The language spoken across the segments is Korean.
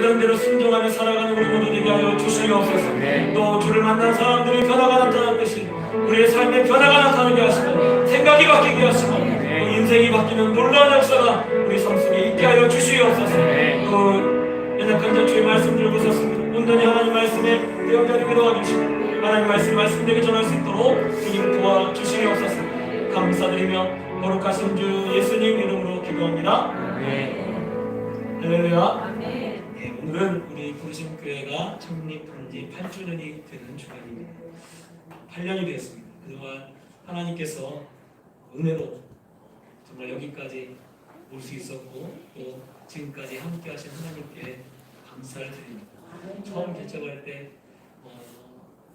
의도대로 순종하며 살아가는 우리 모두 되게 하여 주시옵소서. 또 주를 만난 사람들이 변화가 나타났듯이 우리의 삶에 변화가 나타나게 하시고 생각이 바뀌게 하시고 또 인생이 바뀌는 놀라운 역사가 우리 삶 속에 있게 하여 주시옵소서. 또 연약한 주의 말씀 들고 섰습니다. 온전히 하나님 말씀에 내용자리게 도와주시고 하나님 말씀되게 전할 수 있도록 주님 도와주시옵소서. 감사드리며 거룩하신 주 예수님 이름으로 기도합니다. 할렐루야. 오늘은 우리 부르심 교회가 창립한 지 8주년이 되는 주간입니다. 8년이 되었습니다. 그동안 하나님께서 은혜로 정말 여기까지 올 수 있었고 또 지금까지 함께 하신 하나님께 감사를 드립니다. 처음 개척할 때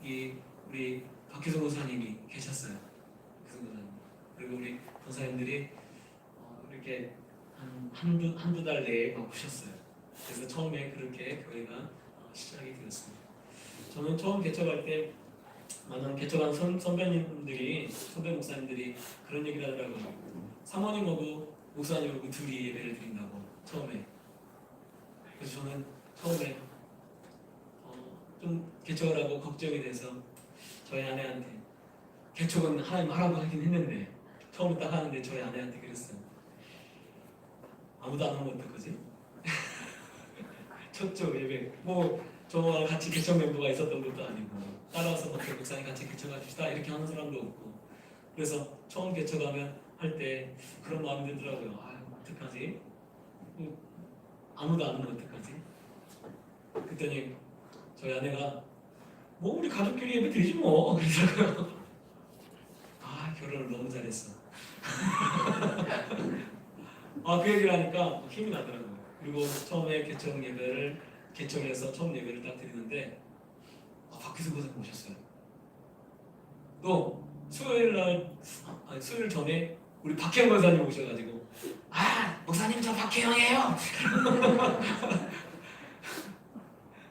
우리 박희성 권사님이 계셨어요. 그리고 우리 권사님들이 이렇게 한두 달 내에 오셨어요. 그래서 처음에 그렇게 교회가 시작이 되었습니다. 저는 처음 개척할 때 많은 개척한 선배 목사님들이 그런 얘기를 하더라고요. 사모님하고 목사님하고 둘이 예배를 드린다고 처음에. 그래서 저는 처음에 좀 개척을 하고 걱정이 돼서 저희 아내한테 개척은 하나님 하라고 하긴 했는데 처음에 딱 하는데 저희 아내한테 그랬어요. 아무도 안 하면 어떡하지? 첫 예배 저와 같이 개척 멤버가 있었던 것도 아니고 따라와서 목사님 같이 개척합시다 이렇게 하는 사람도 없고 그래서 처음 개척하면 할 때 그런 마음이 들더라고요. 어떡하지? 아무도 안 하면 어떡하지? 그랬더니 저희 아내가 우리 가족끼리 예배 드리지 뭐 그러더라고요. 결혼을 너무 잘했어. 그 얘기를 하니까 힘이 나더라고요. 그리고 처음에 개척해서 처음 예배를 딱 드리는데 박희수 권사님 오셨어요. 또 수요일 전에 우리 박혜영 권사님 오셔가지고 목사님 저 박혜영이에요.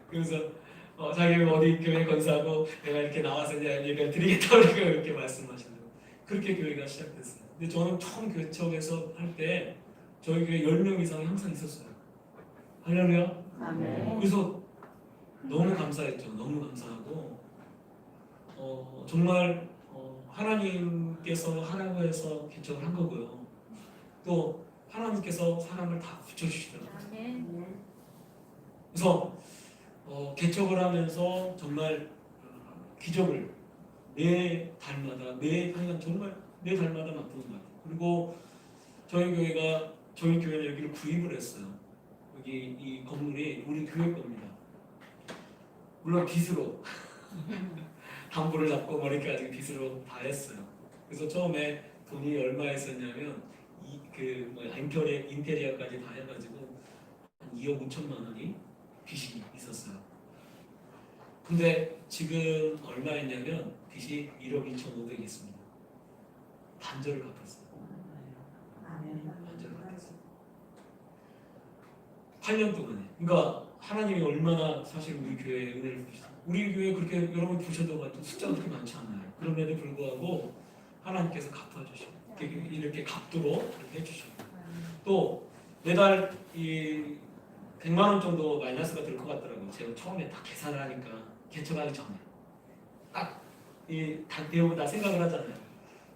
그래서 자기 어디 교회 건사하고 내가 이렇게 나와서 이제 예배를 드리겠다고 이렇게 말씀하시더라고요. 그렇게 교회가 시작됐어요. 근데 저는 처음 개척해서 할 때 저희 교회 10명 이상이 항상 있었어요. 할렐루야. 그래서 너무 감사했죠. 너무 감사하고 정말 하나님께서 하라고 해서 개척을 한 거고요. 또 하나님께서 사람을 다 붙여주시더라고요. 그래서 개척을 하면서 정말 기적을 매 달마다 정말 매 달마다 맛보는 것 같아요. 그리고 저희 교회는 여기를 구입을 했어요. 여기 이 건물이 우리 교회 겁니다. 물론 빚으로 담보를 잡고 이렇게 가지고 빚으로 다 했어요. 그래서 처음에 돈이 얼마에 썼냐면 인테리어까지 다 해가지고 한 2억 5천만 원이 빚이 있었어요. 근데 지금 얼마였냐면 빚이 1억 2,500이 있습니다. 반절을 갚았어요. 반절을 갚았어요. 8년 동안에. 그러니까 하나님이 얼마나 사실 우리 교회에 은혜를 주시죠. 우리 교회 그렇게 여러분 보셔도 숫자가 그렇게 많지 않아요. 그럼에도 불구하고 하나님께서 갚아주시고 이렇게 갚도록 이렇게 해주시고 또 매달 100만 원 정도 마이너스가 될 것 같더라고요. 제가 처음에 다 계산을 하니까 개척하기 전에 딱 배우고 다 생각을 하잖아요.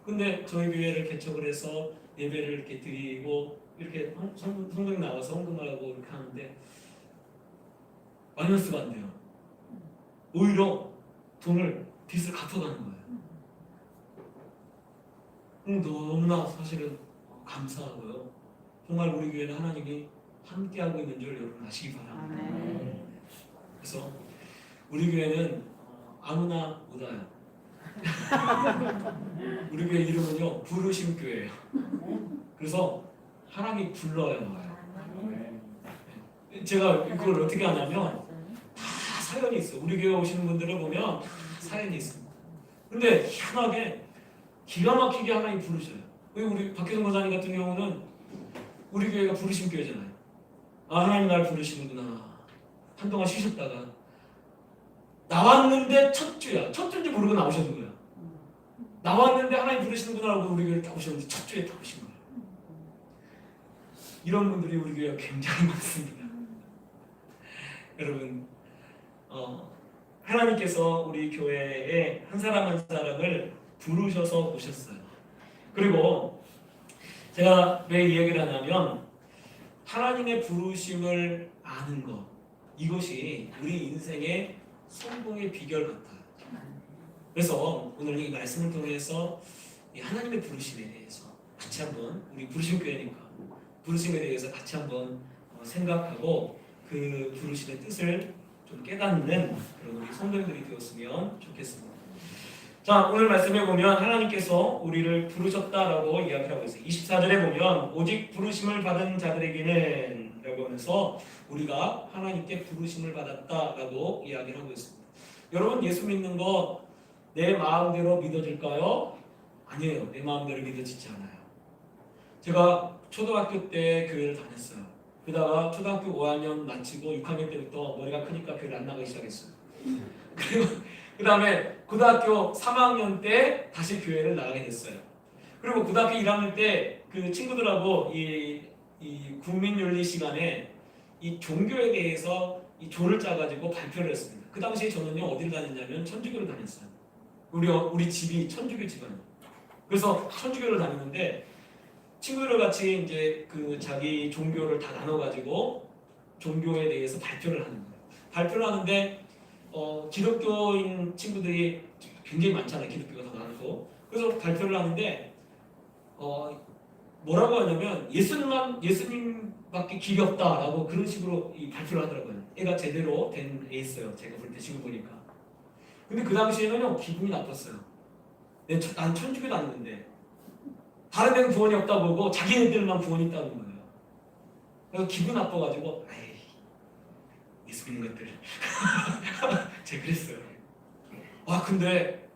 근데 저희 교회를 개척을 해서 예배를 이렇게 드리고 이렇게 성경에 나와서 헌금을 하고 이렇게 하는데 마이너스가 안 돼요. 오히려 빚을 갚아가는 거예요. 너무나 사실은 감사하고요. 정말 우리 교회는 하나님이 함께하고 있는 줄 여러분 아시기 바랍니다. 그래서 우리 교회는 아무나 못 와요. 우리 교회 이름은요 부르심 교회예요. 그래서 하나님이 불러야 와요. 제가 이걸 어떻게 하냐면 다 사연이 있어요. 우리 교회 오시는 분들을 보면 사연이 있습니다. 근데 희한하게 기가 막히게 하나님 부르셔요. 우리 박혜성 권사님 같은 경우는 우리 교회가 부르심 교회잖아요. 하나님 날 부르시는구나. 한동안 쉬셨다가 나왔는데 첫 주인지 모르고 나오셨는 거야. 나왔는데 하나님 부르시는구나 하고 우리 교회에 딱 오셨는데 첫 주에 딱 오신 거예요. 이런 분들이 우리 교회가 굉장히 많습니다. 여러분 하나님께서 우리 교회에 한 사람 한 사람을 부르셔서 오셨어요. 그리고 제가 왜 이 얘기를 하냐면 하나님의 부르심을 아는 것, 이것이 우리 인생의 성공의 비결 같아요. 그래서 오늘 이 말씀을 통해서 이 하나님의 부르심에 대해서 같이 한번, 우리 부르심 교회니까 부르심에 대해서 같이 한번 생각하고 그 부르심의 뜻을 좀 깨닫는 그런 우리 성도님들이 되었으면 좋겠습니다. 자, 오늘 말씀에 보면 하나님께서 우리를 부르셨다라고 이야기하고 있어요. 24절에 보면 오직 부르심을 받은 자들에게는 라고 하면서 우리가 하나님께 부르심을 받았다라고 이야기를 하고 있습니다. 여러분, 예수 믿는 거 내 마음대로 믿어질까요? 아니에요. 내 마음대로 믿어지지 않아요. 제가 초등학교 때 교회를 다녔어요. 그러다가 초등학교 5학년 마치고 6학년 때부터 머리가 크니까 교회를 안 나가기 시작했어요. 그리고 그 다음에 고등학교 3학년 때 다시 교회를 나가게 됐어요. 그리고 고등학교 1학년 때 그 친구들하고 이 국민윤리 시간에 이 종교에 대해서 이 조를 짜가지고 발표를 했습니다. 그 당시에 저는요 어디를 다녔냐면 천주교를 다녔어요. 우리 집이 천주교 집안이에요. 그래서 천주교를 다니는데 친구들 같이 이제 그 자기 종교를 다 나눠가지고 종교에 대해서 발표를 하는 거예요. 발표를 하는데 기독교인 친구들이 굉장히 많잖아요. 기독교가 더 많고. 그래서 발표를 하는데 뭐라고 하냐면 예수님밖에 길이 없다라고 그런 식으로 이 발표를 하더라고요. 애가 제대로 된 애였어요. 제가 볼 때 지금 보니까. 근데 그 당시에는요 기분이 나빴어요. 난 천주교 다녔는데 다른 데는 구원이 없다 보고 자기네들만 구원이 있다는 거예요. 그래서 기분 나빠가지고 에이 예수 믿는 것들 제가 그랬어요. 와 근데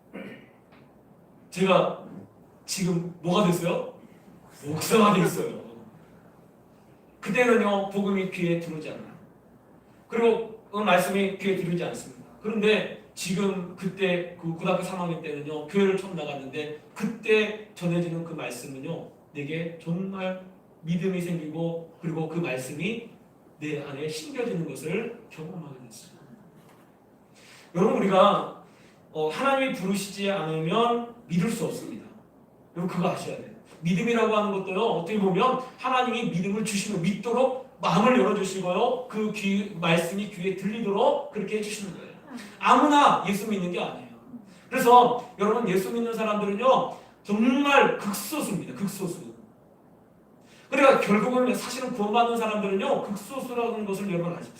제가 지금 뭐가 됐어요? 목사가 됐어요. 그때는요 복음이 귀에 들어오지 않아요. 그리고 그 말씀이 귀에 들어오지 않습니다. 그런데 지금 그때 그 고등학교 3학년 때는요 교회를 처음 나갔는데 그때 전해지는 그 말씀은요 내게 정말 믿음이 생기고 그리고 그 말씀이 내 안에 심겨지는 것을 경험하게 됐어요. 여러분 우리가 하나님이 부르시지 않으면 믿을 수 없습니다. 여러분 그거 아셔야 돼요. 믿음이라고 하는 것도요 어떻게 보면 하나님이 믿음을 주시고 믿도록 마음을 열어주시고요 그 말씀이 귀에 들리도록 그렇게 해주시는 거예요. 아무나 예수 믿는 게 아니에요. 그래서 여러분 예수 믿는 사람들은요 정말 극소수입니다. 극소수. 그러니까 결국은 사실은 구원받는 사람들은요 극소수라는 것을 여러분 아시죠.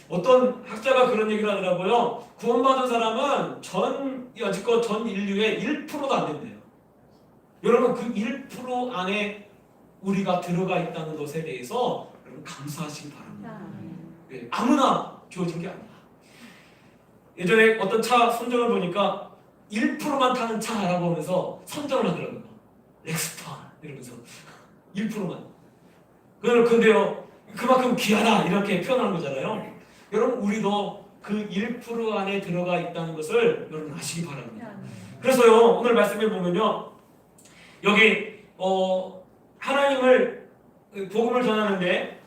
어떤 학자가 그런 얘기를 하더라고요. 구원받은 사람은 여지껏 전 인류의 1%도 안 된대요. 여러분 그 1% 안에 우리가 들어가 있다는 것에 대해서 여러분 감사하시기 바랍니다. 네, 아무나 주어진 게 아니에요. 예전에 어떤 차 선정을 보니까 1%만 타는 차라고 하면서 선정을 하더라고요. 렉스턴 이러면서 1%만. 근데요 그만큼 귀하다 이렇게 표현하는 거잖아요. 여러분 우리도 그 1% 안에 들어가 있다는 것을 여러분 아시기 바랍니다. 그래서요 오늘 말씀에 보면요 여기 하나님을 복음을 전하는데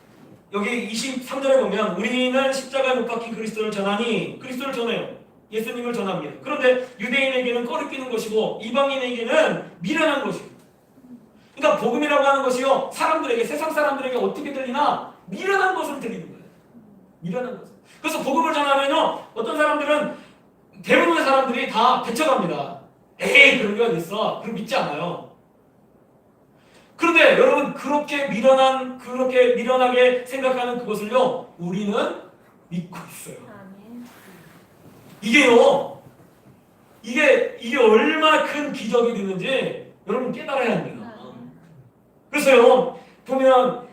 여기 23절에 보면 우리는 십자가에 못 박힌 그리스도를 전하니 그리스도를 전해요. 예수님을 전합니다. 그런데 유대인에게는 꺼리끼는 것이고 이방인에게는 미련한 것이고 그러니까 복음이라고 하는 것이요 사람들에게 세상 사람들에게 어떻게 들리나 미련한 것으로 들리는 거예요. 미련한 것. 그래서 복음을 전하면요 어떤 사람들은 대부분의 사람들이 다 배척합니다. 에이 그런 게 어딨어. 그럼 믿지 않아요. 그런데 여러분 그렇게 미련하게 생각하는 그것을요 우리는 믿고 있어요. 이게 얼마나 큰 기적이 되는지 여러분 깨달아야 합니다. 그래서요 보면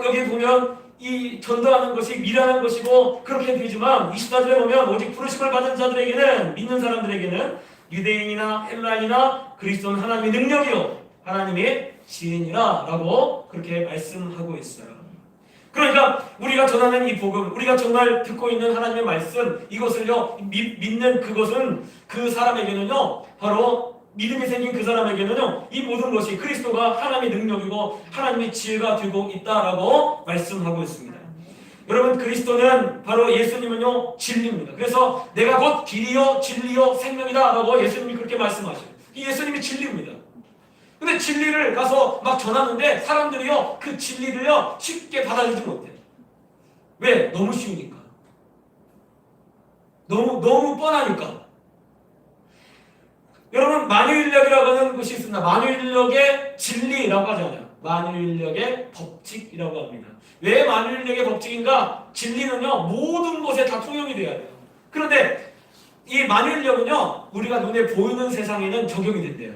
여기 보면 이 전도하는 것이 미련한 것이고 그렇게 되지만 24절에 보면 오직 부르심을 받은 자들에게는 믿는 사람들에게는 유대인이나 헬라인이나 그리스도는 하나님의 능력이요 하나님의 지혜니라 라고 그렇게 말씀하고 있어요. 그러니까 우리가 전하는 이 복음, 우리가 정말 듣고 있는 하나님의 말씀 이것을요 믿는 그것은 그 사람에게는요 바로 믿음이 생긴 그 사람에게는요 이 모든 것이 그리스도가 하나님의 능력이고 하나님의 지혜가 되고 있다라고 말씀하고 있습니다. 여러분 그리스도는 바로 예수님은요 진리입니다. 그래서 내가 곧 길이요 진리요 생명이다 라고 예수님이 그렇게 말씀하셔요. 이 예수님이 진리입니다. 근데 진리를 가서 막 전하는데 사람들이요 그 진리를요 쉽게 받아들이지 못해요. 왜? 너무 쉬우니까. 너무 뻔하니까. 여러분 만유인력이라고 하는 것이 있습니다. 만유인력의 진리라고 하잖아요. 만유인력의 법칙이라고 합니다. 왜 만유인력의 법칙인가? 진리는요 모든 것에 다 통용이 돼야 돼요. 그런데 이 만유인력은요 우리가 눈에 보이는 세상에는 적용이 된대요.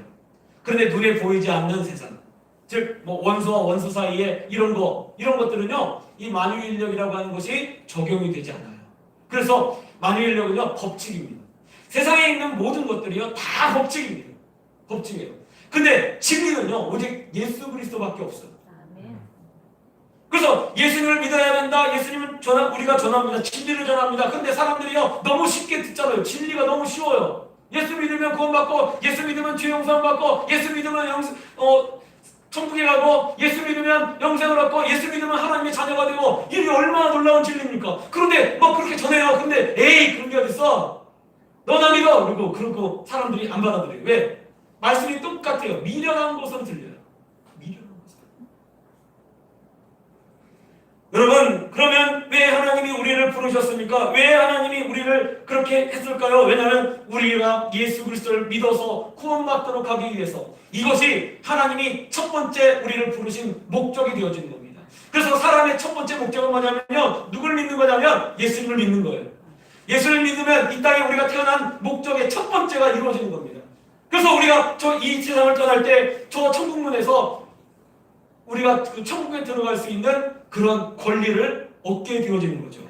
그런데 눈에 보이지 않는 세상, 즉 뭐 원소와 원소 사이에 이런 것들은요 이 만유인력이라고 하는 것이 적용이 되지 않아요. 그래서 만유인력은요 법칙입니다. 세상에 있는 모든 것들이요 다 법칙입니다. 법칙이에요. 근데 진리는요 오직 예수 그리스도밖에 없어요. 그래서 예수님을 믿어야 된다. 예수님은 우리가 전합니다. 진리를 전합니다. 근데 사람들이요 너무 쉽게 듣잖아요. 진리가 너무 쉬워요. 예수 믿으면 구원받고, 예수 믿으면 죄 용서 받고, 예수 믿으면 천국에 가고, 예수 믿으면 영생을 얻고, 예수 믿으면 하나님의 자녀가 되고, 이게 얼마나 놀라운 진리입니까? 그런데 뭐 그렇게 전해요. 근데 에이 그런 게 어딨어? 너나 믿어. 그러고 사람들이 안 받아들여요. 왜? 말씀이 똑같아요. 미련한 것은 들려요. 미련한 것은. 여러분 그러면 왜 하나님이 우리를 부르셨습니까? 왜 하나님이 우리를 그렇게 했을까요? 왜냐하면 우리가 예수 그리스도를 믿어서 구원받도록 하기 위해서 이것이 하나님이 첫 번째 우리를 부르신 목적이 되어지는 겁니다. 그래서 사람의 첫 번째 목적은 뭐냐면요 누굴 믿는 거냐면 예수님을 믿는 거예요. 예수를 믿으면 이 땅에 우리가 태어난 목적의 첫 번째가 이루어지는 겁니다. 그래서 우리가 이 세상을 떠날 때 저 천국문에서 우리가 그 천국에 들어갈 수 있는 그런 권리를 얻게 되어지는 거죠.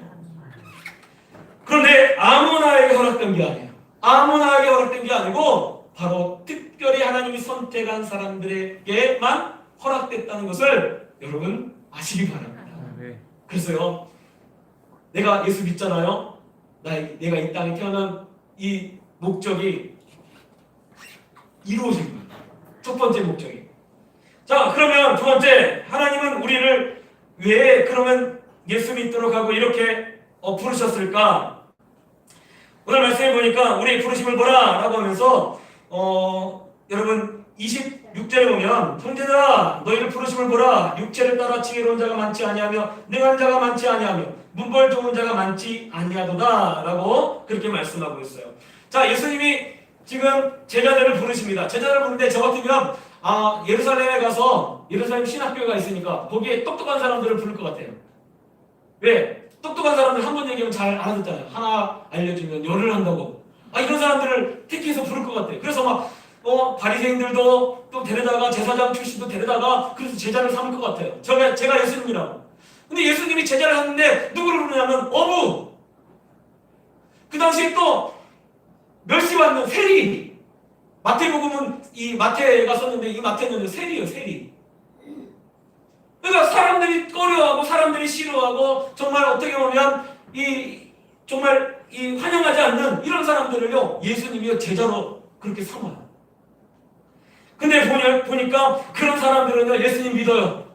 그런데 아무나에게 허락된 게 아니에요. 아무나에게 허락된 게 아니고 바로 특별히 하나님이 선택한 사람들에게만 허락됐다는 것을 여러분 아시기 바랍니다. 그래서요 내가 예수 믿잖아요. 내가 이 땅에 태어난 이 목적이 이루어진 거예요. 첫 번째 목적이. 자 그러면 두 번째 하나님은 우리를 왜 그러면 예수 믿도록 하고 이렇게 부르셨을까? 오늘 말씀해 보니까 우리 부르심을 보라 라고 하면서 여러분 26절에 보면 형제들아 너희를 부르심을 보라 육체를 따라 지혜로운 자가 많지 아니하며 능한 자가 많지 아니하며 문벌 좋은 자가 많지 아니하도다 라고 그렇게 말씀하고 있어요. 자 예수님이 지금 제자들을 부르십니다. 제자들을 부르는데 저 같으면 예루살렘에 가서 예루살렘 신학교가 있으니까 거기에 똑똑한 사람들을 부를 것 같아요. 왜? 똑똑한 사람들 한 번 얘기하면 잘 알아듣잖아요. 하나 알려주면 열을 한다고. 이런 사람들을 택해서 부를 것 같아요. 그래서 막 바리새인들도 또 데려다가 제사장 출신도 데려다가 그래서 제자를 삼을 것 같아요. 제가 예수님이라고. 근데 예수님이 제자를 하는데 누구를 부르냐면 어부. 그 당시에 또 멸시 받는 세리. 마태복음은 이 마태가 썼는데 이 마태는 세리예요. 세리. 그러니까 사람들이 꺼려하고 사람들이 싫어하고 정말 어떻게 보면 정말 환영하지 않는 이런 사람들을요 예수님이 제자로 그렇게 삼아요. 근데 보니까 그런 사람들은요 예수님 믿어요.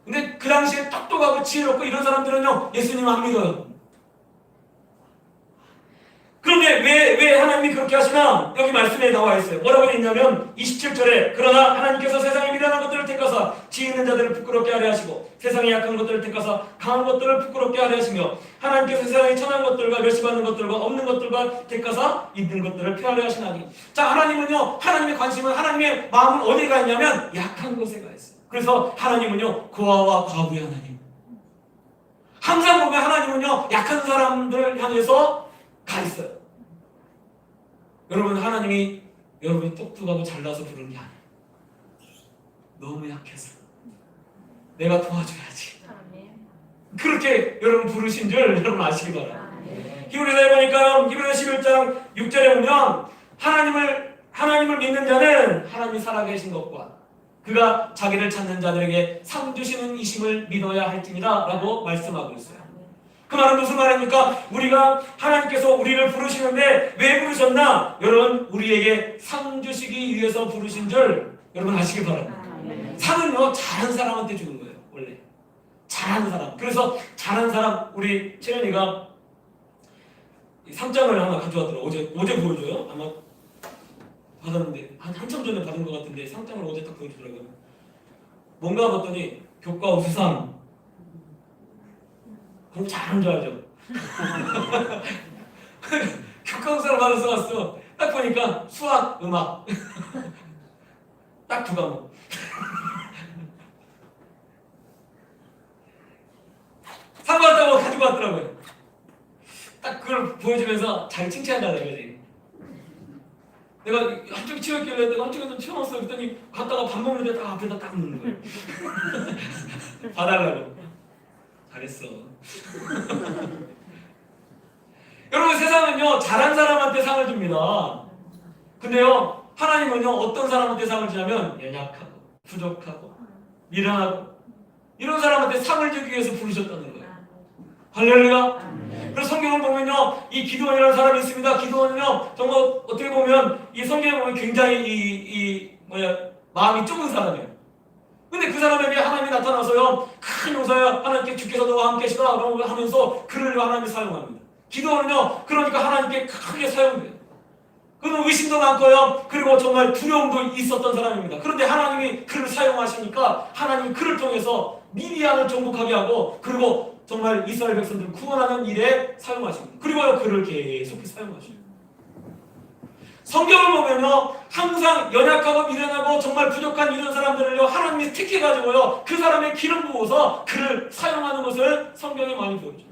근데 그 당시에 똑똑하고 지혜롭고 이런 사람들은요 예수님 안 믿어요. 그런데 왜 하나님이 그렇게 하시나? 여기 말씀에 나와 있어요. 뭐라고 되어 있냐면 27절에 그러나 하나님께서 세상에 미련한 것들을 택하사 지혜 있는 자들을 부끄럽게 하려 하시고 세상에 약한 것들을 택하사 강한 것들을 부끄럽게 하려 하시며 하나님께서 세상에 천한 것들과 멸시받는 것들과 없는 것들과 택하사 있는 것들을 폐하려 하시나니. 자 하나님은요 하나님의 관심은 하나님의 마음은 어디에 가 있냐면 약한 곳에 가 있어요. 그래서 하나님은요 고아와 과부의 하나님. 항상 보면 하나님은요 약한 사람들을 향해서 가 있어요. 여러분 하나님이 여러분이 똑똑하고 잘나서 부르는 게 아니에요. 너무 약해서 내가 도와줘야지. 그렇게 여러분 부르신 줄 여러분 아시기 바랍니다. 히브리서에 보니까 히브리서 11장 6절에 보면 하나님을 믿는 자는 하나님이 살아계신 것과 그가 자기를 찾는 자들에게 상 주시는 이심을 믿어야 할지니라 라고 말씀하고 있어요. 그 말은 무슨 말입니까? 우리가 하나님께서 우리를 부르시는데 왜 부르셨나? 여러분 우리에게 상 주시기 위해서 부르신 줄 여러분 아시기 바랍니다. 상은요 잘한 사람한테 주는 거예요. 원래 잘하는 사람. 그래서 잘하는 사람 우리 채연이가 상장을 하나 가져왔더라고. 어제 보여줘요. 아마 받았는데 한참 전에 받은 것 같은데 상장을 어제 딱 보여주더라고요. 뭔가 봤더니 교과 우수상. 공부 잘하는 줄 알죠? 교과 우수상을 받아서 왔어. 딱 보니까 수학, 음악 딱 두 과목. 상 받았다고 가지고 왔더라고요. 딱 그걸 보여주면서 잘 칭찬한다 이거지. 내가 한쪽에 치웠길래 내가 한쪽에서 치워놨어. 그랬더니 갔다가 밥 먹는데 딱 앞에다 딱 넣는 거예요. 봐달라고. 잘했어. 여러분 세상은요 잘한 사람한테 상을 줍니다. 근데요 하나님은요 어떤 사람한테 상을 주냐면 연약하고 부족하고 미련하고 이런 사람한테 상을 주기 위해서 부르셨다는 거예요. 할렐루야. 그래서 성경을 보면요 이 기드온이라는 사람이 있습니다. 기드온은요 정말 어떻게 보면 이 성경을 보면 굉장히 마음이 좁은 사람이에요. 근데 그 사람에게 하나님이 나타나서요 큰 용사야 하나님께 주께서 너와 함께 계시다 하면서 그를 하나님이 사용합니다. 기도는요 그러니까 하나님께 크게 사용돼요. 그는 의심도 많고요 그리고 정말 두려움도 있었던 사람입니다. 그런데 하나님이 그를 사용하시니까 하나님이 그를 통해서 미디안을 정복하게 하고 그리고 정말 이스라엘 백성들을 구원하는 일에 사용하십니다. 그리고요 그를 계속 사용하십니다. 성경을 보면요 항상 연약하고 미련하고 정말 부족한 이런 사람들을요 하나님이 택해가지고요 그 사람의 기름 부어서 그를 사용하는 것을 성경에 많이 보여줍니다.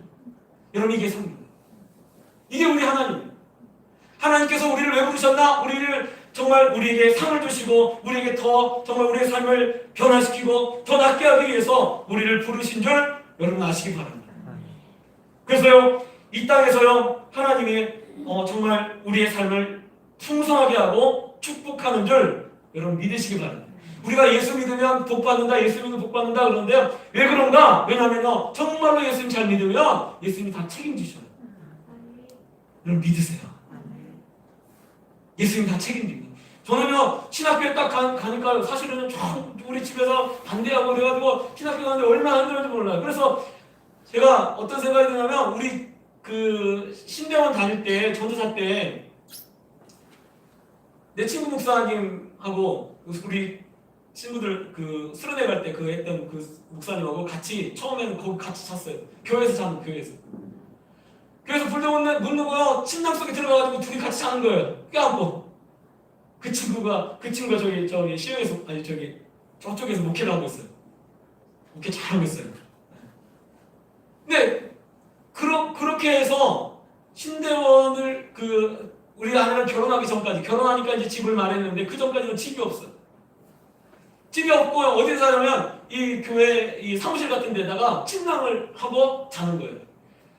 여러분 이게 성경. 이게 우리 하나님. 하나님께서 우리를 왜 부르셨나? 우리를 정말 우리에게 상을 주시고 우리에게 더 정말 우리의 삶을 변화시키고 더 낫게 하기 위해서 우리를 부르신 줄 여러분 아시기 바랍니다. 그래서요 이 땅에서요 하나님이 정말 우리의 삶을 풍성하게 하고 축복하는 줄 여러분 믿으시기 바랍니다. 우리가 예수 믿으면 복 받는다, 예수 믿으면 복 받는다 그러는데요 왜 그런가? 왜냐면요 정말로 예수님 잘 믿으면 예수님이 다 책임지셔요. 여러분 믿으세요. 예수님 다 책임집니다. 저는요 신학교에 딱 가니까 사실은 우리 집에서 반대하고 그래가지고 신학교 가는데 얼마나 힘들었는지 몰라요. 그래서 제가 어떤 생각이 드냐면 우리 그 신대원 다닐 때 전도사 때 내 친구 목사님하고 우리 친구들 그 수련회 갈 때 그 했던 그 목사님하고 같이 처음에는 거기 같이 잤어요. 교회에서 자는 교회에서. 그래서 불도 못 누고요 침낭 속에 들어가가지고 둘이 같이 자는 거예요. 껴안고. 그 친구가 저기 시흥에서 아니 저기 저쪽에서 목회를 하고 있어요. 목회 잘하고 있어요. 근데 그렇게 해서 신대원을 우리 아내랑 결혼하기 전까지 결혼하니까 이제 집을 마련했는데 그 전까지는 집이 없어요. 집이 없고 어디서 자냐면 이 교회 이 사무실 같은 데다가 침낭을 하고 자는 거예요.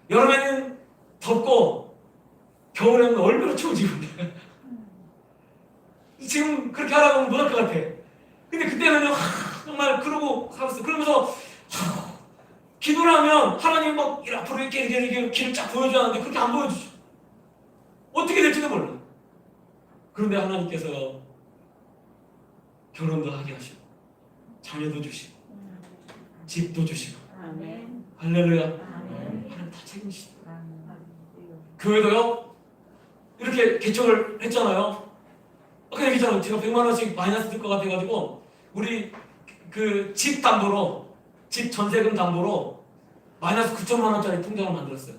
여름에는 덥고 겨울에는 얼마나 추워지고 지금 그렇게 하라고 하면 못할 것 같아. 근데 그때는요 정말 그러고 살았어요. 그러면서 기도를 하면 하나님 막 앞으로 이렇게 길을 쫙 보여주는데 그렇게 안 보여주죠. 어떻게 될지도 몰라. 그런데 하나님께서 결혼도 하게 하시고 자녀도 주시고 집도 주시고 할렐루야. 하나님 다 책임지시고 교회도요 이렇게 개척을 했잖아요. 아까 얘기했잖아요. 제가 100만 원씩 마이너스 들 것 같아가지고 우리 그 집 담보로 집 전세금 담보로 마이너스 9천만 원짜리 통장을 만들었어요.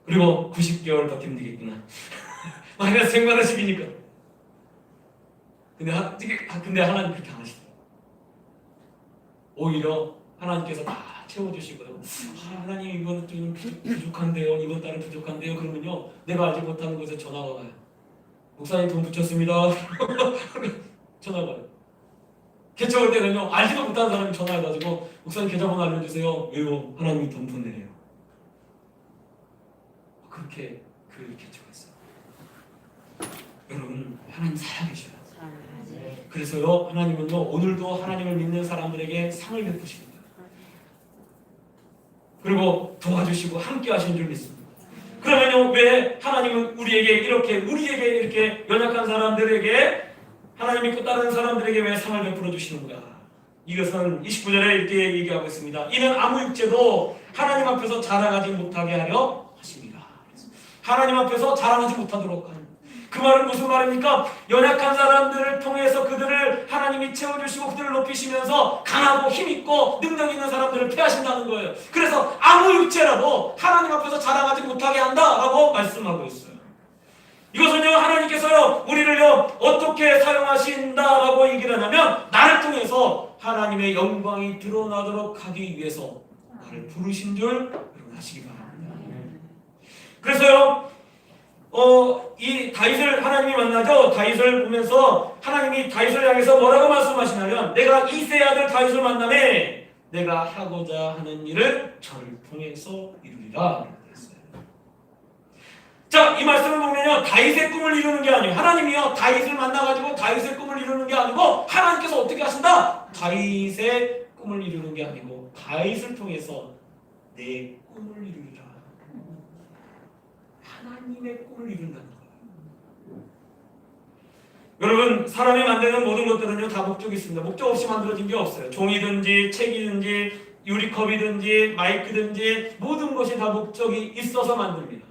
그리고 90개월 버티면 되겠구나. 마이너스 100만 원씩이니까. 근데 하나님 그렇게 안 하시더라고요. 오히려 하나님께서 다 채워주시고요. 하나님 이건 좀 부족한데요. 이번 달은 부족한데요. 그러면요 내가 알지 못하는 곳에 전화가 와요. 목사님 돈 붙였습니다. 전화가 와요. 개척할 때는요 알지도 못하는 사람이 전화해가지고 목사님 계좌번호 알려주세요. 왜요? 하나님이 돈 보내래요. 그렇게 개척했어요. 여러분 하나님 살아계셔요. 그래서요 하나님은요 오늘도 하나님을 믿는 사람들에게 상을 베푸십니다. 그리고 도와주시고 함께 하시는 줄 믿습니다. 그러면요 왜 하나님은 우리에게 이렇게 연약한 사람들에게 하나님 믿고 따르는 사람들에게 왜 상을 베풀어 주시는가? 이것은 29절에 이렇게 얘기하고 있습니다. 이는 아무 육체도 하나님 앞에서 자랑하지 못하게 하려 하십니다. 하나님 앞에서 자랑하지 못하도록 하는. 그 말은 무슨 말입니까? 연약한 사람들을 통해서 그들을 하나님이 채워주시고 그들을 높이시면서 강하고 힘있고 능력 있는 사람들을 폐하신다는 거예요. 그래서 아무 육체라도 하나님 앞에서 자랑하지 못하게 한다라고 말씀하고 있어요. 이것은요, 하나님께서요 우리를요 어떻게 사용하신다라고 얘기를 하냐면 나를 통해서 하나님의 영광이 드러나도록 하기 위해서 나를 부르신 줄 여러분 아시기 바랍니다. 그래서요 이 다윗을 하나님이 만나죠. 다윗을 보면서 하나님이 다윗을 향해서 뭐라고 말씀하시냐면 내가 이새의 아들 다윗을 만나매 내가 하고자 하는 일을 저를 통해서 이루리라 그랬어요. 자, 이 말씀을 보면요 다윗의 꿈을 이루는 게 아니에요. 하나님이요 다윗을 만나가지고 다윗의 꿈을 이루는 게 아니고 하나님께서 어떻게 하신다? 다윗의 꿈을 이루는 게 아니고 다윗을 통해서 내 꿈을 이루리라. 하나님의 꿈을 이룬다는 거예요. 여러분 사람이 만드는 모든 것들은요 다 목적이 있습니다. 목적 없이 만들어진 게 없어요. 종이든지 책이든지 유리컵이든지 마이크든지 모든 것이 다 목적이 있어서 만듭니다.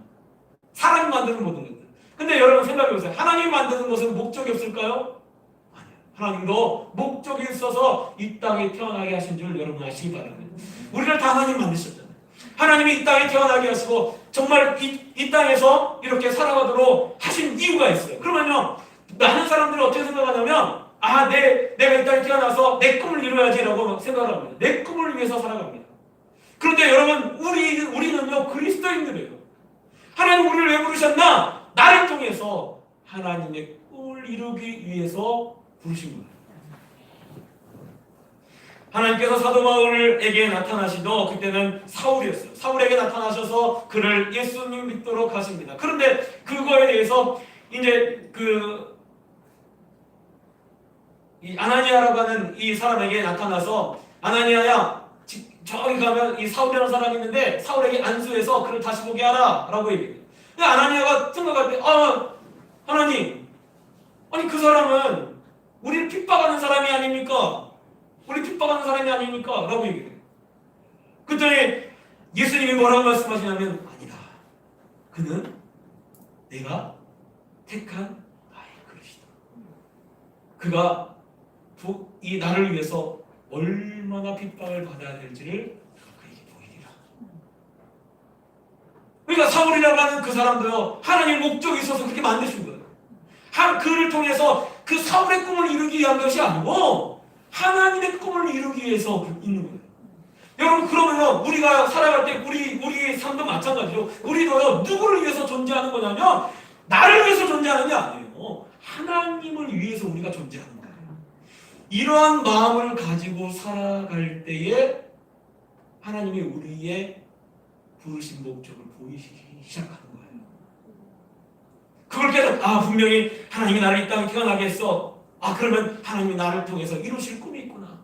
사람이 만드는 모든 것들. 근데 여러분 생각해보세요. 하나님이 만드는 것은 목적이 없을까요? 아니요. 하나님도 목적이 있어서 이 땅에 태어나게 하신 줄 여러분 아시기 바랍니다. 우리를 다 하나님 만드셨잖아요. 하나님이 이 땅에 태어나게 하시고 정말 이 땅에서 이렇게 살아가도록 하신 이유가 있어요. 그러면요 많은 사람들이 어떻게 생각하냐면 내가 이 땅에 태어나서 내 꿈을 이루어야지라고 생각을 합니다. 내 꿈을 위해서 살아갑니다. 그런데 여러분 우리는요 그리스도인들이에요. 하나님 우리를 왜 부르셨나? 나를 통해서 하나님의 꿈을 이루기 위해서 부르신 거예요. 하나님께서 사도 바울에게 나타나시도 그때는 사울이었어요. 사울에게 나타나셔서 그를 예수님 믿도록 하십니다. 그런데 그거에 대해서 이제 이 아나니아라고 하는 이 사람에게 나타나서 아나니아야 저기 가면 이 사울이라는 사람이 있는데 사울에게 안수해서 그를 다시 보게 하라 라고 얘기해요. 근데 아나니아가 생각할 때 하나님 아니 그 사람은 우리를 핍박하는 사람이 아닙니까? 우리 핍박하는 사람이 아닙니까? 라고 얘기해요. 그랬더니 예수님이 뭐라고 말씀하시냐면 아니다. 그는 내가 택한 나의 그릇이다. 그가 이 나를 위해서 얼마나 핍박을 받아야 될지를 그에게 보이리라. 그러니까 사울이라고 하는 그 사람도요 하나님 목적이 있어서 그렇게 만드신 거예요. 그를 통해서 그 사울의 꿈을 이루기 위한 것이 아니고 하나님의 꿈을 이루기 위해서 있는 거예요. 여러분 그러면요 우리가 살아갈 때 우리의 삶도 마찬가지로 우리도요 누구를 위해서 존재하는 거냐면 나를 위해서 존재하는 게 아니에요. 하나님을 위해서 우리가 존재하는 거예요. 이러한 마음을 가지고 살아갈 때에 하나님이 우리의 부르신 목적을 보이시기 시작하는 거예요. 그걸 깨닫 분명히 하나님이 나를 이 땅에 태어나게 했어. 그러면 하나님이 나를 통해서 이루실 꿈이 있구나.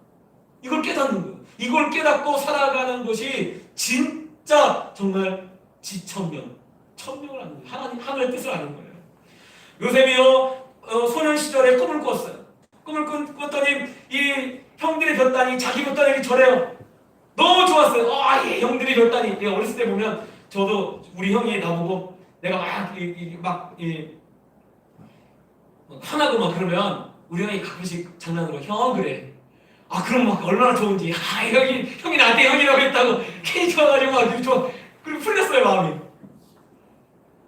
이걸 깨닫는 거예요. 이걸 깨닫고 살아가는 것이 진짜 정말 천명을 아는 거예요. 하나님의 뜻을 아는 거예요. 요셉이요 소년 시절에 꿈을 꿨어요. 꿈을 꿨더니 이 형들이 줬다니 자기 줬다니 저래요. 너무 좋았어요. 예, 형들이 줬다니. 내가 어렸을 때 보면 저도 우리 형이 나보고 내가 화나고 막 그러면 우리 형이 가끔씩 장난으로 형 그래. 그럼 막 얼마나 좋은지. 형이 나한테 형이라고 했다고 괜히 좋아가지고 막 좋아. 그리고 풀렸어요 마음이.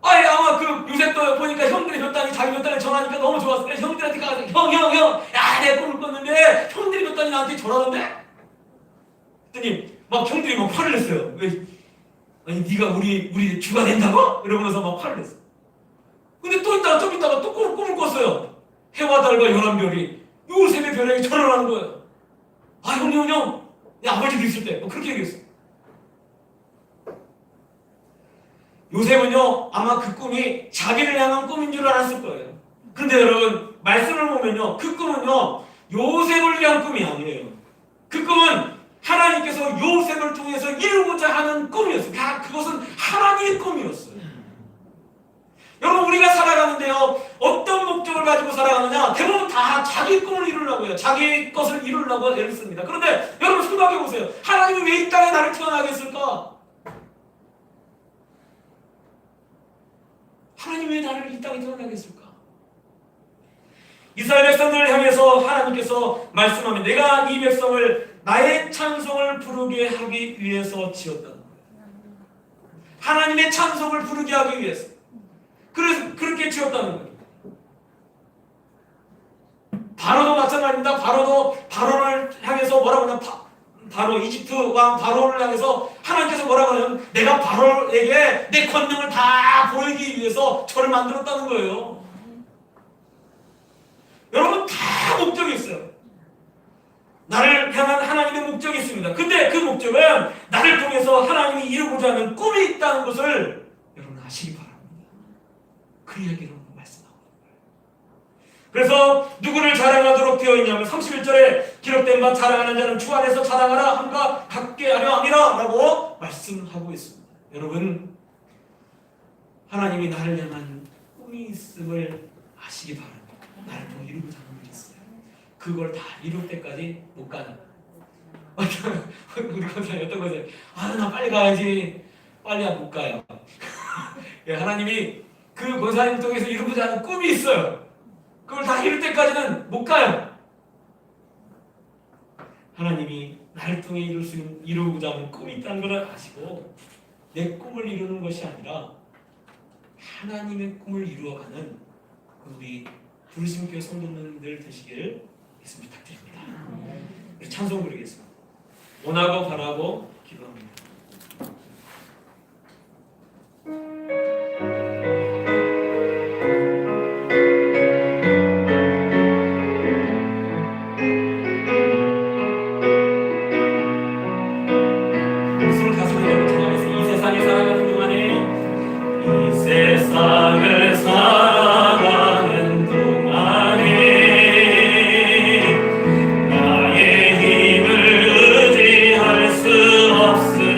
아마 요셉도 보니까 형들이 줬다니 자기 줬다니 전하니까 너무 좋았어. 형들한테 가서 형 내 꿈을 꿨는데 형들이 줬다니 나한테 전하던데? 그랬더니 막 형들이 막 화를 냈어요. 왜? 아니 네가 우리 주가 된다고? 이러면서 막 화를 냈어. 근데 좀 있다가 또 꿈을 꿨어요. 해와 달과 11별이 요셉의 별에게 절을 하는 거예요. 형 내 아버지도 있을 때 그렇게 얘기했어. 요셉은요 아마 그 꿈이 자기를 향한 꿈인 줄 알았을 거예요. 근데 여러분 말씀을 보면요 그 꿈은요 요셉을 위한 꿈이 아니에요. 그 꿈은 하나님께서 요셉을 통해서 이루고자 하는 꿈이었어요. 그것은 하나님의 꿈이었어요. 여러분 우리가 살아가는데요 어떤 목적을 가지고 살아가느냐? 대부분 다 자기 꿈을 이루려고 해요. 자기 것을 이루려고 애를 씁니다. 그런데 여러분 생각해 보세요. 하나님이 왜 이 땅에 나를 태어나게 했을까? 하나님이 왜 나를 이 땅에 태어나게 했을까? 이스라엘 백성들을 향해서 하나님께서 말씀하면 내가 이 백성을 나의 찬송을 부르게 하기 위해서 지었다는 거예요. 하나님의 찬송을 부르게 하기 위해서. 그래서 그렇게 지었다는 거예요. 바로도 마찬가지입니다. 바로를 향해서 뭐라고 하냐면 바로 이집트 왕 바로를 향해서 하나님께서 뭐라고 하냐면 내가 바로에게 내 권능을 다 보이기 위해서 저를 만들었다는 거예요. 여러분 다 목적이 있어요. 나를 향한 하나님의 목적이 있습니다. 근데 그 목적은 나를 통해서 하나님이 이루고자 하는 꿈이 있다는 것을 여러분 아시기 바랍니다. 그 이야기를 말씀하고 있는 거예요. 그래서 누구를 자랑하도록 되어 있냐면 31절에 기록된 바 자랑하는 자는 주 안에서 자랑하라 함과 같게 하려 함이라 라고 말씀하고 있습니다. 여러분 하나님이 나를 향한 꿈이 있음을 아시기 바랍니다. 나를 더 이루고자 하는 일이 있어요. 그걸 다 이룰 때까지 못 가는. 우리 권사님 어떤 거세요? 나 빨리 가야지. 빨리 못 가요. 하나님이 그 권사님 통해서 이루고자 하는 꿈이 있어요. 그걸 다 이룰 때까지는 못 가요. 하나님이 나를 통해 이루고자 하는 꿈이 있다는 걸 아시고 내 꿈을 이루는 것이 아니라 하나님의 꿈을 이루어가는 우리 부르심교회 성도님들 되시길 예수 부탁드립니다. 우리 찬송 부르겠습니다. 원하고 바라고 기도합니다. 무슨 가슴을 전하겠습니다. 이 세상에 살아가는 동안에 이 세상을 살아가는 동안에 나의 힘을 의지할 수 없으니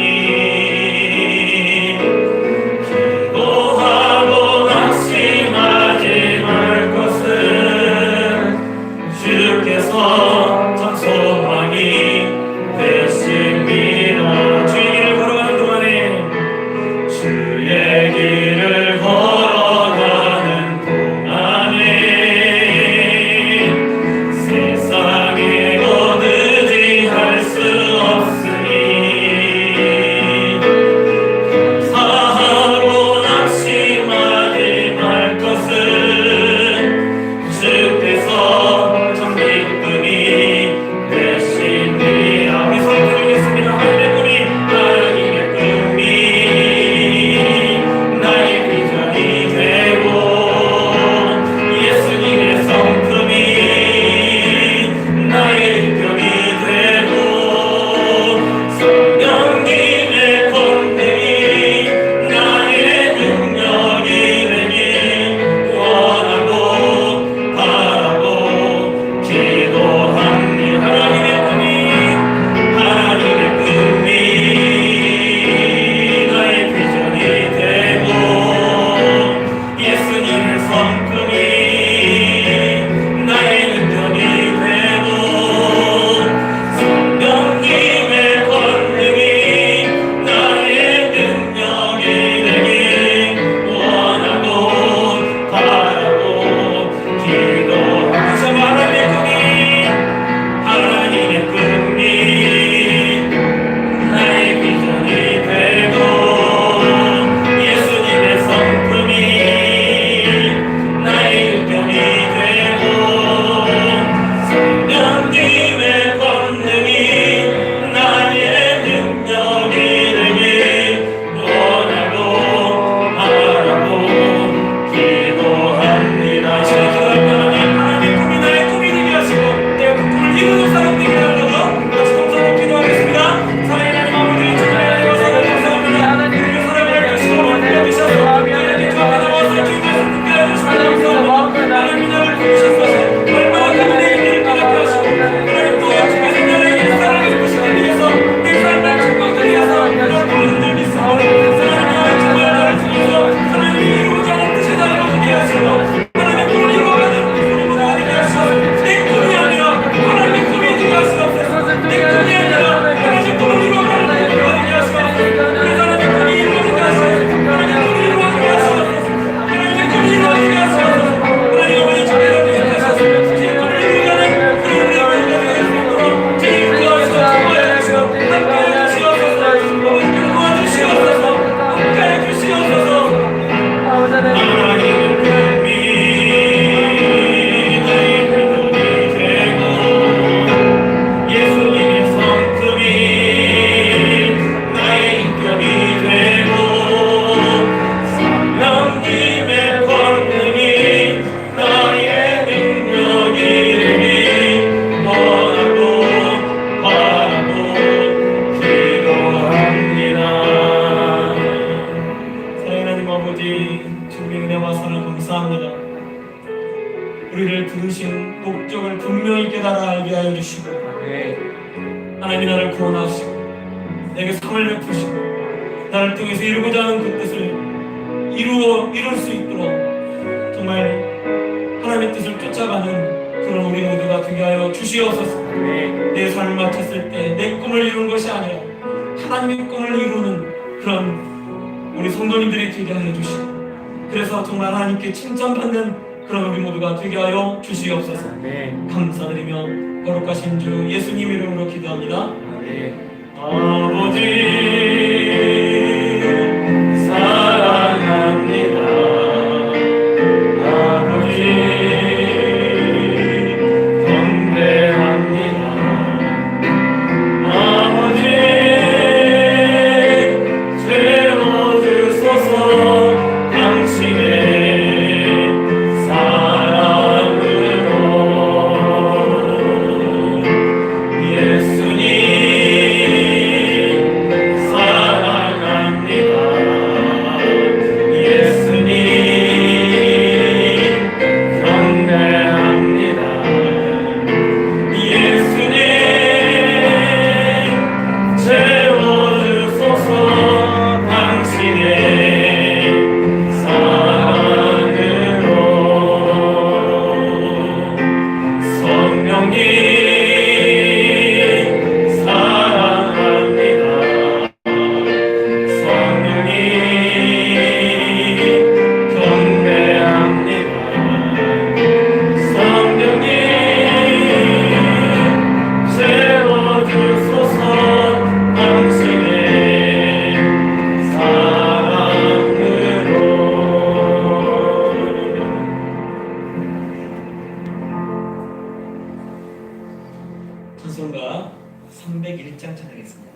아버지 주님의 은혜와 사랑 감사합니다. 우리를 부르신 목적을 분명히 깨달아 알게 하여 주시고 하나님이 나를 구원하시고 내게 상을 베푸시고 나를 통해서 이루고자 하는 그 뜻을 이룰 수 있도록 정말 하나님의 뜻을 쫓아가는 그런 우리 모두가 되게 하여 주시옵소서. 내 삶을 마쳤을 때 내 꿈을 이루는 것이 아니라 하나님의 꿈을 이루는 그런 우리 성도님들이 되게 하여 주시고 그래서 정말 하나님께 칭찬받는 그런 우리 모두가 되게 하여 주시옵소서. 감사드리며 거룩하신 주 예수님 이름으로 기도합니다. 아버지 사랑합니다. 아버지 경배합니다. 아버지 채워주소서. 당신의 사랑으로 예수님 찬송가 301장 찬양하겠습니다.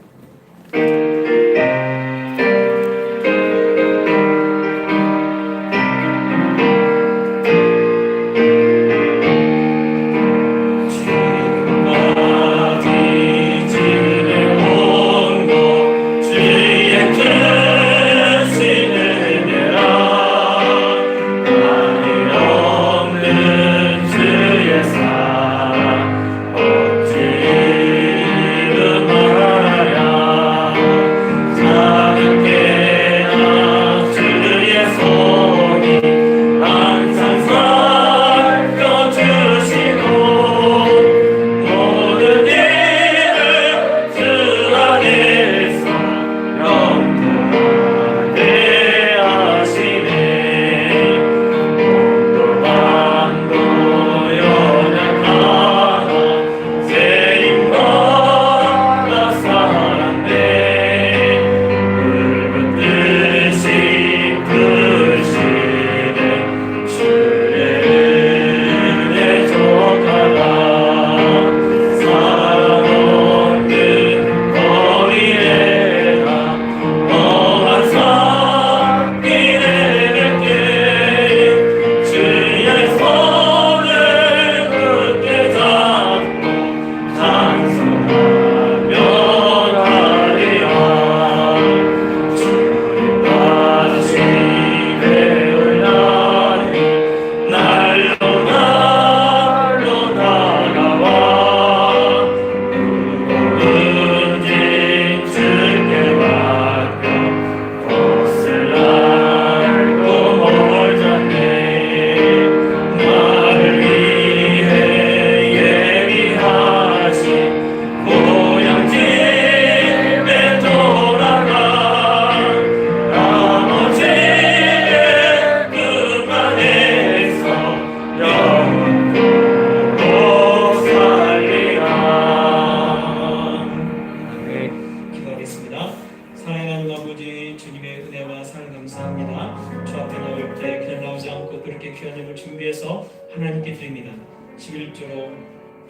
하나님께 드립니다. 11조로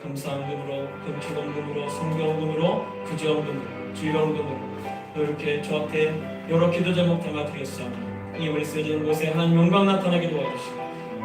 감사헌금으로 금축헌금으로 성경헌금으로 구제헌금으로 주일헌금으로 이렇게 저 앞에 여러 기도 제목 담아 드렸사오니 이 예물 쓰여지는 곳에 하나님 영광 나타나게 도와주시고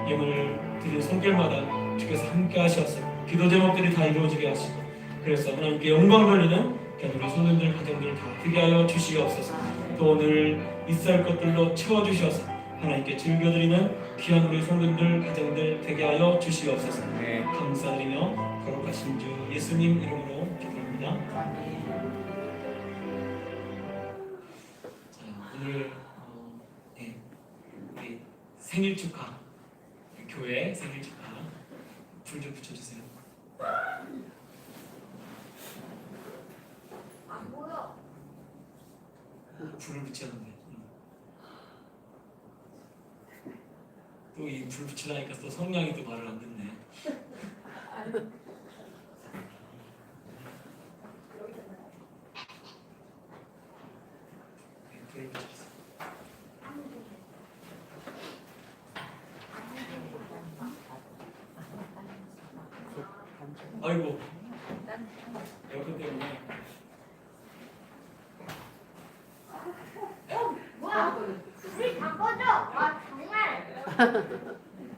예물 드린 손길마다 주께서 함께 하셔서 기도 제목들이 다 이루어지게 하시고 그래서 하나님께 영광 돌리는 우리 손님들 가정들 다 되게 하여 주시옵소서. 또 오늘 있을 것들로 채워주셔서 하나님께 즐겨드리는 귀한 우리 성도들 가정들 되게 하여 주시옵소서. 네. 감사드리며 거룩하신 주 예수님 이름으로 기도합니다. 자, 오늘 네, 우리 생일 축하, 교회 생일 축하 불 좀 붙여주세요. 안 보여. 불을 붙였는데 또 이 불 붙이려니까 또 성냥이 또 말을 안 듣네. 네, 불을 붙였어. 아이고 에어컨 때문에. 뭐야? 불이 다 꺼져. 와 정말.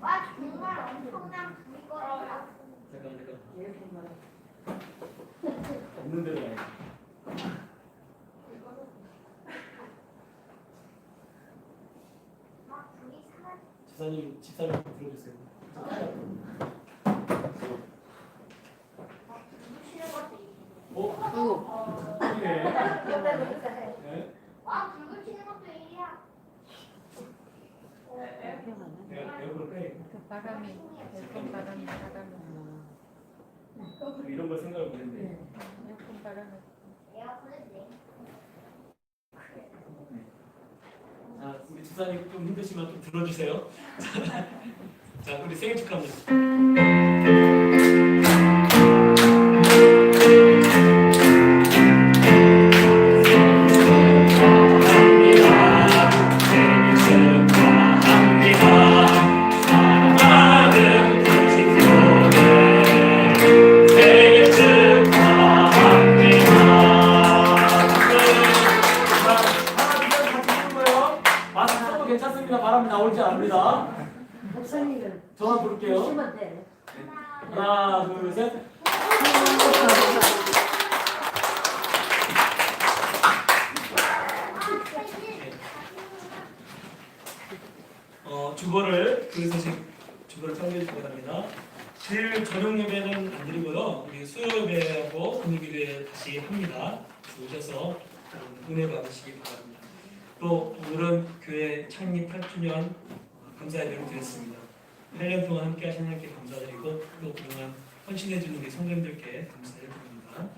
와 정말 엄청난 불이 꺼졌다. 잠깐 없는 대로 가야 막 불이 사라져. 집사님 들어주세요. 부시는 것도 있고. 네. 와 불 붙이는 것도 일이야. 에어컨 빼. 바람이 에어컨 바람이 이런 걸 생각을 못했네. 에어컨 바람이 에어컨은 내. 자, 우리 집사님 좀 힘드시면 좀 들어주세요. 자, 우리 생일 축하합니다. 괜찮습니다. 바람이 나올지 압니다. 목사님은 저만 부를게요. 보시면 돼. 하나, 둘, 셋. 주보를 그래서 지금 주보를 참고해 주시기 바랍니다. 주일 저녁 예배는 안 드리고요. 우리 수요 예배하고 금요 예배 다시 합니다. 오셔서 은혜 받으시기 바랍니다. 또 오늘은 교회 창립 8주년 감사 예배를 드렸습니다. 8년 동안 함께 하신 하나님께 감사드리고 또 그동안 헌신해 주는 우리 성도님들께 감사를 드립니다.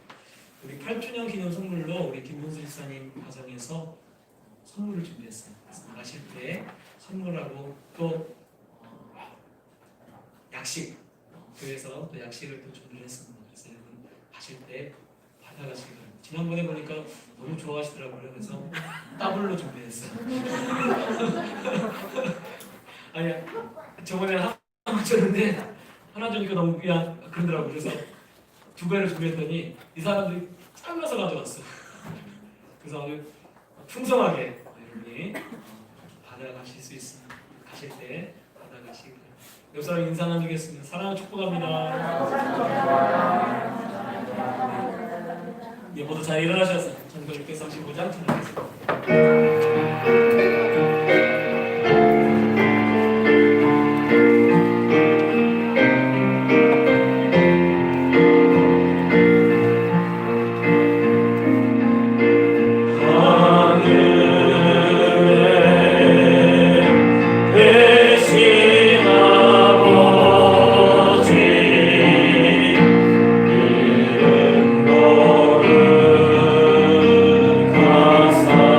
우리 8주년 기념 선물로 우리 김문수 집사님 가정에서 선물을 준비했어요. 그래서 나가실 때 선물하고 또 약식 교회에서 또 약식을 또 준비를 했습니다. 그래서 여러분 가실 때 받아가시기 바랍니다. 지난번에 보니까 너무 좋아하시더라고요. 그래서 더블로 준비했어요. 아니야, 저번에 하나 줬는데 하나 주니까 너무 그냥 그러더라고요. 그래서 두 배를 준비했더니 이 사람들이 잘라서 가져왔어. 그래서 아주 풍성하게 여러분이 받아가실 수 있습니다. 가실 때 받아가시기 바랍니다. 옆 사람 인사 나누겠습니다. 사랑을 축복합니다. 예, 모두 잘 일어나셔서 1635장 전하겠습니다. Asa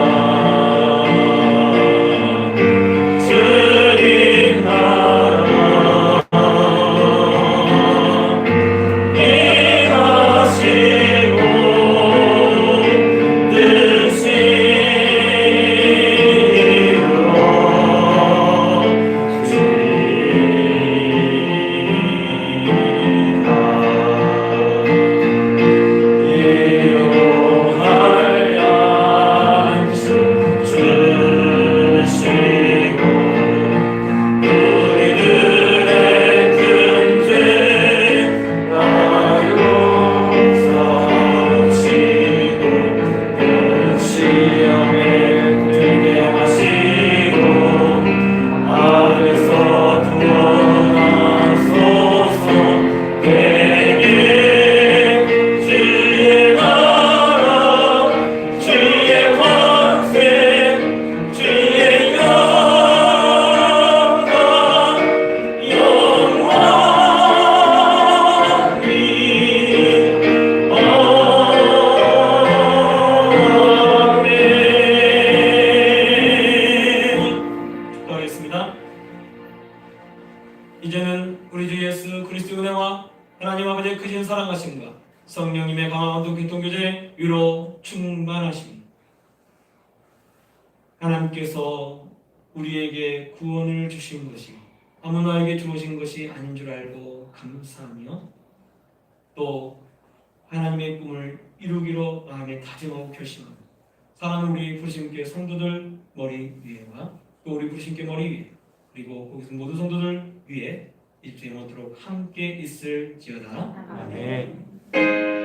이제는 우리 주 예수 그리스도의 은혜와 하나님 아버지의 크신 사랑하심과 성령님의 강한 교통교제 위로 충만하심 하나님께서 우리에게 구원을 주신 것이 아무나에게 주어진 것이 아닌 줄 알고 감사하며 또 하나님의 꿈을 이루기로 마음에 다짐하고 결심합니다. 사랑하는 우리 부르심께 성도들 머리 위에와 또 우리 부르심께 머리 위에 그리고 거기서 모든 성도들 위에 이제 영원토록 함께 있을지어다. 아멘. 네.